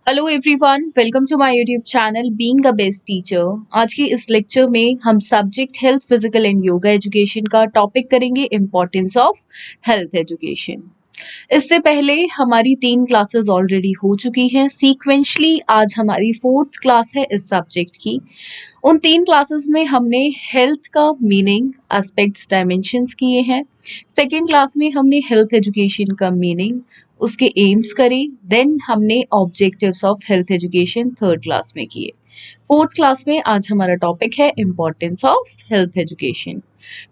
Hello everyone, welcome to my YouTube channel being a best teacher. आज की इस lecture में हम subject health, physical and yoga education का टॉपिक करेंगे इम्पोर्टेंस ऑफ हेल्थ एजुकेशन। इससे पहले हमारी 3 क्लासेस ऑलरेडी हो चुकी हैं। सीक्वेंशली आज हमारी 4th क्लास है इस सब्जेक्ट की। उन 3 क्लासेस में हमने हेल्थ का मीनिंग, एस्पेक्ट्स, डायमेंशंस किए हैं। सेकेंड क्लास में हमने हेल्थ एजुकेशन का मीनिंग, उसके एम्स करे। देन हमने objectives of health education 3rd class में किए। 4th क्लास में आज हमारा टॉपिक है importance of health education.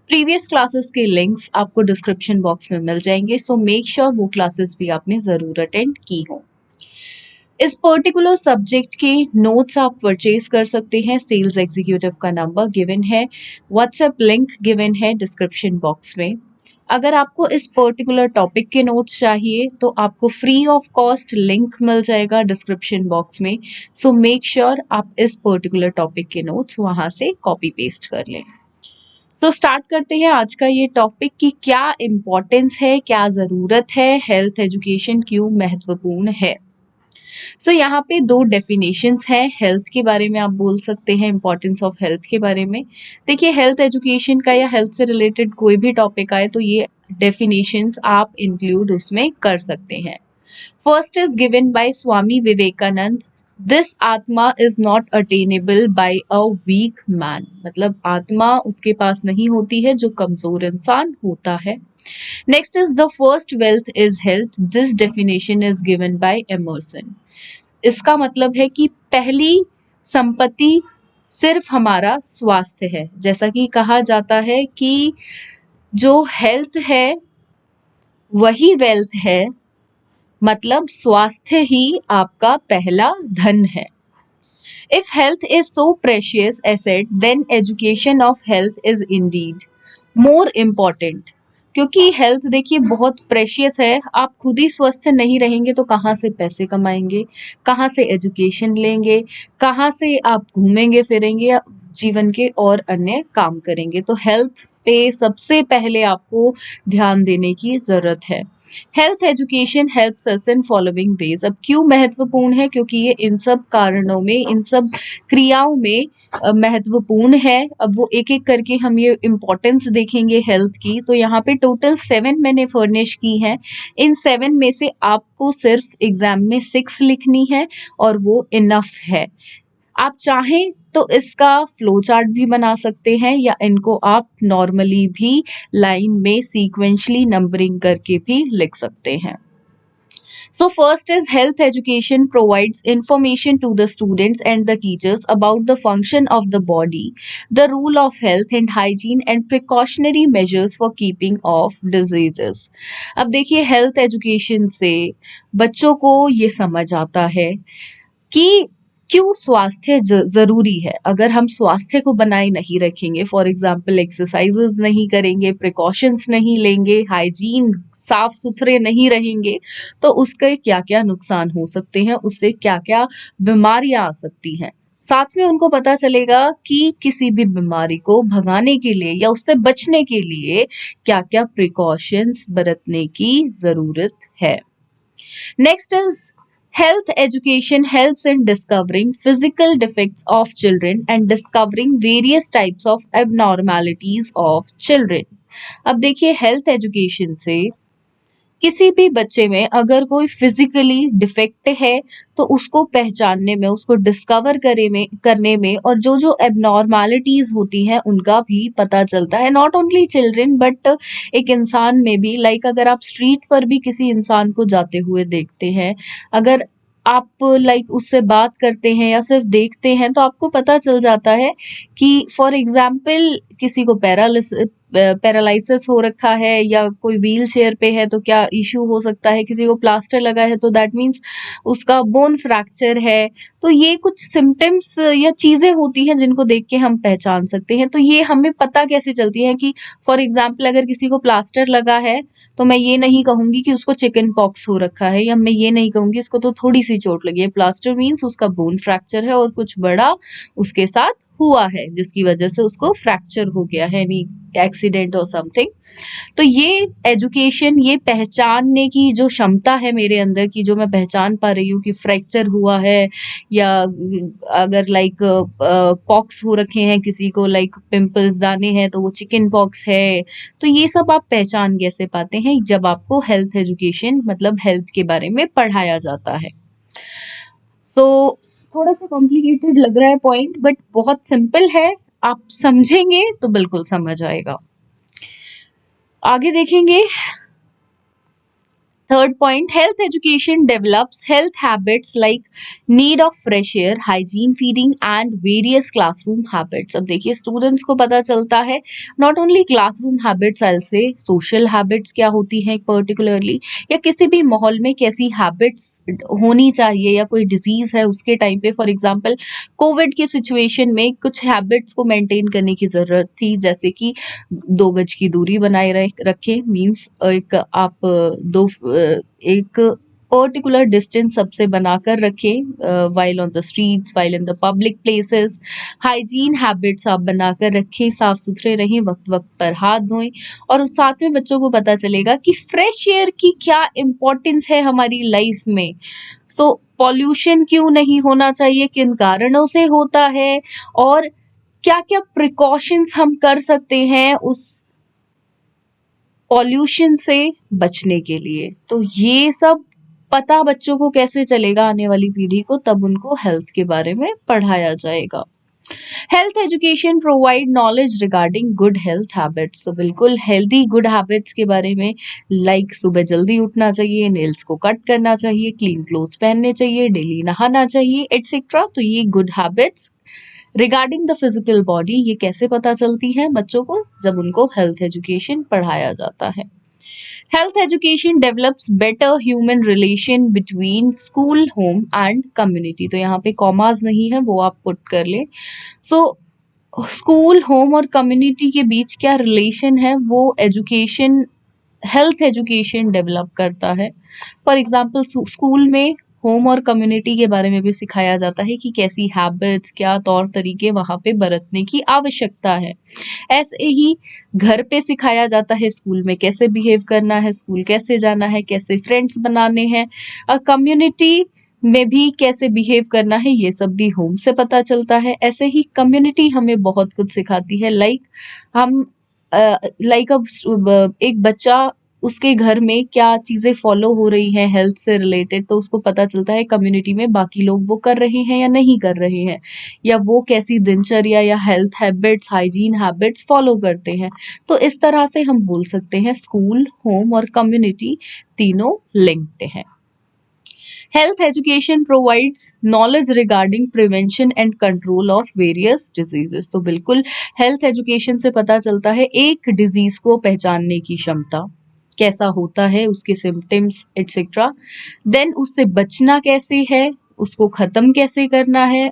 Previous classes के लिंक्स आपको डिस्क्रिप्शन बॉक्स में मिल जाएंगे, सो मेक श्योर वो क्लासेस भी आपने ज़रूर अटेंड की हो। इस पर्टिकुलर सब्जेक्ट के नोट्स आप परचेज कर सकते हैं। सेल्स एग्जीक्यूटिव का नंबर गिवन है, व्हाट्सएप लिंक गिवन है डिस्क्रिप्शन बॉक्स में। अगर आपको इस पर्टिकुलर टॉपिक के नोट्स चाहिए तो आपको फ्री ऑफ कॉस्ट लिंक मिल जाएगा डिस्क्रिप्शन बॉक्स में। सो मेक श्योर आप इस पर्टिकुलर टॉपिक के नोट्स वहां से कॉपी पेस्ट कर लें। तो स्टार्ट करते हैं आज का ये टॉपिक कि क्या इम्पोर्टेंस है, क्या ज़रूरत है, हेल्थ एजुकेशन क्यों महत्वपूर्ण है। यहाँ पे 2 डेफिनेशंस हैं हेल्थ के बारे में। आप बोल सकते हैं इम्पोर्टेंस ऑफ हेल्थ के बारे में। देखिए, हेल्थ एजुकेशन का या हेल्थ से रिलेटेड कोई भी टॉपिक आए तो ये डेफिनेशंस आप इंक्लूड उसमें कर सकते हैं। First is given by Swami Vivekananda, this atma is not attainable by a weak man. मतलब आत्मा उसके पास नहीं होती है जो कमजोर इंसान होता है। Next is the first wealth is health, this definition is given bye Emerson. इसका मतलब है कि पहली संपत्ति सिर्फ हमारा स्वास्थ्य है। जैसा कि कहा जाता है कि जो हेल्थ है वही वेल्थ है, मतलब स्वास्थ्य ही आपका पहला धन है। If health is so precious asset, then education of health is indeed more important। क्योंकि हेल्थ देखिए बहुत प्रेशियस है। आप खुद ही स्वस्थ नहीं रहेंगे तो कहाँ से पैसे कमाएंगे, कहाँ से एजुकेशन लेंगे, कहाँ से आप घूमेंगे फिरेंगे, जीवन के और अन्य काम करेंगे। तो हेल्थ पे सबसे पहले आपको ध्यान देने की ज़रूरत है। Health education helps us in following veg. अब क्यों महत्वपूर्ण है? क्योंकि ये इन सब कारणों में, इन सब क्रियाओं में महत्वपूर्ण है। अब वो एक एक करके हम ये इम्पोर्टेंस देखेंगे हेल्थ की। तो यहाँ पे टोटल 7 मैंने फर्निश की हैं। इन 7 में से आपको सिर्फ एग्जाम में 6 लिखनी है और वो इनफ है। आप चाहें तो इसका फ्लो चार्ट भी बना सकते हैं या इनको आप नॉर्मली भी लाइन में सीक्वेंशली नंबरिंग करके भी लिख सकते हैं। So first is health education provides information to the students and the teachers about the function of the body, the rule of health and hygiene and precautionary measures for keeping off diseases। अब देखिए, health education से बच्चों को ये समझ आता है कि क्यों स्वास्थ्य जरूरी है। अगर हम स्वास्थ्य को बनाए नहीं रखेंगे, फॉर एग्जाम्पल एक्सरसाइजेस नहीं करेंगे, प्रिकॉशंस नहीं लेंगे, हाइजीन साफ सुथरे नहीं रहेंगे, तो उसके क्या क्या नुकसान हो सकते हैं, उससे क्या क्या बीमारियां आ सकती हैं। साथ में उनको पता चलेगा कि किसी भी बीमारी को भगाने के लिए या उससे बचने के लिए क्या क्या प्रिकॉशंस बरतने की जरूरत है। Next is health education helps in discovering physical defects of children and discovering various types of abnormalities of children। अब देखिए, हेल्थ एजुकेशन से किसी भी बच्चे में अगर कोई फिजिकली डिफेक्ट है तो उसको पहचानने में, उसको डिस्कवर करने में और जो जो एबनॉर्मैलिटीज होती हैं उनका भी पता चलता है। नॉट ओनली चिल्ड्रन बट एक इंसान में भी। लाइक अगर आप स्ट्रीट पर भी किसी इंसान को जाते हुए देखते हैं, अगर आप उससे बात करते हैं या सिर्फ देखते हैं तो आपको पता चल जाता है कि फॉर एग्जाम्पल किसी को पैरालिसिस हो रखा है या कोई व्हील चेयर पे है तो क्या इश्यू हो सकता है, किसी को प्लास्टर लगा है तो दैट मीन्स उसका बोन फ्रैक्चर है। तो ये कुछ सिम्टम्स या चीजें होती हैं जिनको देख के हम पहचान सकते हैं। तो ये हमें पता कैसे चलती है कि फॉर एग्जाम्पल अगर किसी को प्लास्टर लगा है तो मैं ये नहीं कहूंगी कि उसको चिकन पॉक्स हो रखा है, या मैं ये नहीं कहूंगी इसको तो थोड़ी सी चोट लगी है। प्लास्टर मीन्स उसका बोन फ्रैक्चर है और कुछ बड़ा उसके साथ हुआ है जिसकी वजह से उसको फ्रैक्चर हो गया है, यानी एक्सीडेंट और समथिंग। तो ये एजुकेशन, ये पहचानने की जो क्षमता है मेरे अंदर की, जो मैं पहचान पा रही हूँ कि फ्रैक्चर हुआ है, या अगर लाइक पॉक्स हो रखे हैं किसी को, लाइक पिंपल्स, दाने हैं, तो वो चिकन पॉक्स है। तो ये सब आप पहचान कैसे पाते हैं? जब आपको हेल्थ एजुकेशन मतलब हेल्थ के बारे में पढ़ाया जाता है। सो थोड़ा सा कॉम्प्लिकेटेड लग रहा है पॉइंट, बट बहुत सिंपल है, आप समझेंगे तो बिल्कुल समझ आएगा। आगे देखेंगे। Third point, health education develops health habits like need of fresh air, hygiene, feeding and various classroom habits. अब देखिए, स्टूडेंट्स को पता चलता है नॉट ओनली क्लासरूम हैबिट्स, से सोशल हैबिट्स क्या होती हैं पर्टिकुलरली, या किसी भी माहौल में कैसी हैबिट्स होनी चाहिए, या कोई डिजीज है उसके टाइम पे, फॉर एग्जाम्पल कोविड के सिचुएशन में कुछ हैबिट्स को मेंटेन करने की जरूरत थी, जैसे कि 2 गज की दूरी बनाए रखें, मीन्स एक पर्टिकुलर डिस्टेंस सबसे बनाकर रखें while on the streets, while in the public places. Hygiene habits आप बनाकर रखें, साफ सुथरे रहें, वक्त वक्त पर हाथ धोएं, और उस साथ में बच्चों को पता चलेगा कि फ्रेश एयर की क्या इम्पोर्टेंस है हमारी लाइफ में। सो पॉल्यूशन क्यों नहीं होना चाहिए, किन कारणों से होता है, और क्या क्या प्रिकॉशंस हम कर सकते हैं उस पॉल्यूशन से बचने के लिए। तो ये सब पता बच्चों को कैसे चलेगा, आने वाली पीढ़ी को, तब उनको हेल्थ के बारे में पढ़ाया जाएगा। Health education provide knowledge regarding good health habits. तो बिल्कुल हेल्दी गुड हैबिट्स के बारे में, लाइक सुबह जल्दी उठना चाहिए, नेल्स को कट करना चाहिए, क्लीन क्लोथ्स पहनने चाहिए, डेली नहाना चाहिए, एटसेट्रा। तो ये good habits regarding the physical body, ये कैसे पता चलती है बच्चों को? जब उनको हेल्थ एजुकेशन पढ़ाया जाता है। Health education develops better human relation between school, home and community. तो यहाँ पे कॉमास नहीं है, वो आप पुट कर ले। सो स्कूल, होम और कम्युनिटी के बीच क्या रिलेशन है, वो एजुकेशन, हेल्थ एजुकेशन डेवलप करता है। फॉर एग्जाम्पल स्कूल में होम और कम्युनिटी के बारे में भी सिखाया जाता है कि कैसी हैबिट्स, क्या तौर तरीके वहां पे बरतने की आवश्यकता है। ऐसे ही घर पे सिखाया जाता है स्कूल में कैसे बिहेव करना है, स्कूल कैसे जाना है, कैसे फ्रेंड्स बनाने हैं, और कम्युनिटी में भी कैसे बिहेव करना है, ये सब भी होम से पता चलता है। ऐसे ही कम्युनिटी हमें बहुत कुछ सिखाती है, लाइक हम अब एक बच्चा, उसके घर में क्या चीजें फॉलो हो रही हैं हेल्थ से रिलेटेड, तो उसको पता चलता है कम्युनिटी में बाकी लोग वो कर रहे हैं या नहीं कर रहे हैं, या वो कैसी दिनचर्या या health habits, hygiene habits follow करते हैं। तो इस तरह से हम बोल सकते हैं स्कूल, होम और कम्युनिटी तीनों लिंक्ड हैं। Health education provides knowledge regarding prevention and control of various diseases। तो बिल्कुल हेल्थ एजुकेशन से पता चलता है एक डिजीज को पहचानने की क्षमता, कैसा होता है, उसके सिम्टम्स एटसेट्रा, देन उससे बचना कैसे है, उसको खत्म कैसे करना है,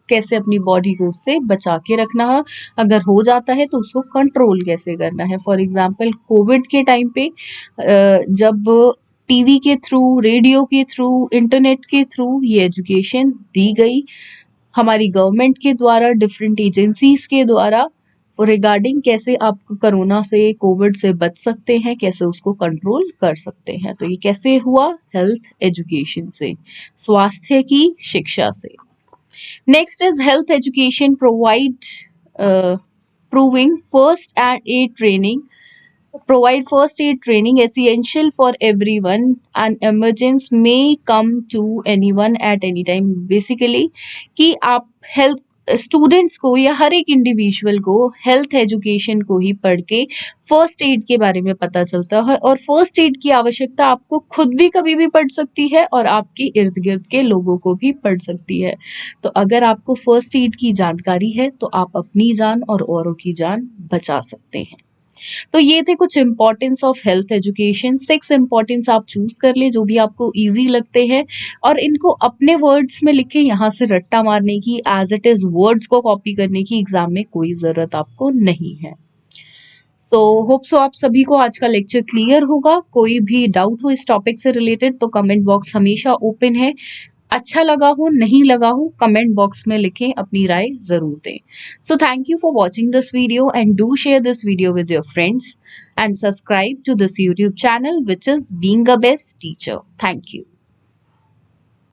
कैसे अपनी बॉडी को उससे बचा के रखना है, अगर हो जाता है तो उसको कंट्रोल कैसे करना है। फॉर एग्जाम्पल कोविड के टाइम पे जब टीवी के थ्रू, रेडियो के थ्रू, इंटरनेट के थ्रू ये एजुकेशन दी गई हमारी गवर्नमेंट के द्वारा, डिफरेंट एजेंसीज के द्वारा, रिगार्डिंग कैसे आप कोरोना से, कोविड से बच सकते हैं, कैसे उसको कंट्रोल कर सकते हैं। तो ये कैसे हुआ? हेल्थ एजुकेशन से, स्वास्थ्य की शिक्षा से। Next is health education proving first aid training, provide first aid training essential for everyone, and emergency may come to anyone at any time। Basically कि आप हेल्थ स्टूडेंट्स को या हर एक इंडिविजुअल को हेल्थ एजुकेशन को ही पढ़ के फर्स्ट एड के बारे में पता चलता है, और फर्स्ट एड की आवश्यकता आपको खुद भी कभी भी पड़ सकती है और आपके इर्द गिर्द के लोगों को भी पड़ सकती है। तो अगर आपको फर्स्ट एड की जानकारी है तो आप अपनी जान और औरों की जान बचा सकते हैं। तो ये थे कुछ importance of health education. 6 importance आप चूज कर ले जो भी आपको इजी लगते हैं, और इनको अपने वर्ड्स में लिखे, यहाँ से रट्टा मारने की, एज इट इज वर्ड्स को कॉपी करने की एग्जाम में कोई जरूरत आपको नहीं है। सो होप सो आप सभी को आज का लेक्चर क्लियर होगा। कोई भी डाउट हो इस टॉपिक से रिलेटेड तो कमेंट बॉक्स हमेशा ओपन है, अच्छा लगा हो, नहीं लगा हो, कमेंट बॉक्स में लिखें, अपनी राय जरूर दें। So thank you for watching this video and do share this video with your friends and subscribe to this YouTube channel which is being a best teacher. Thank you.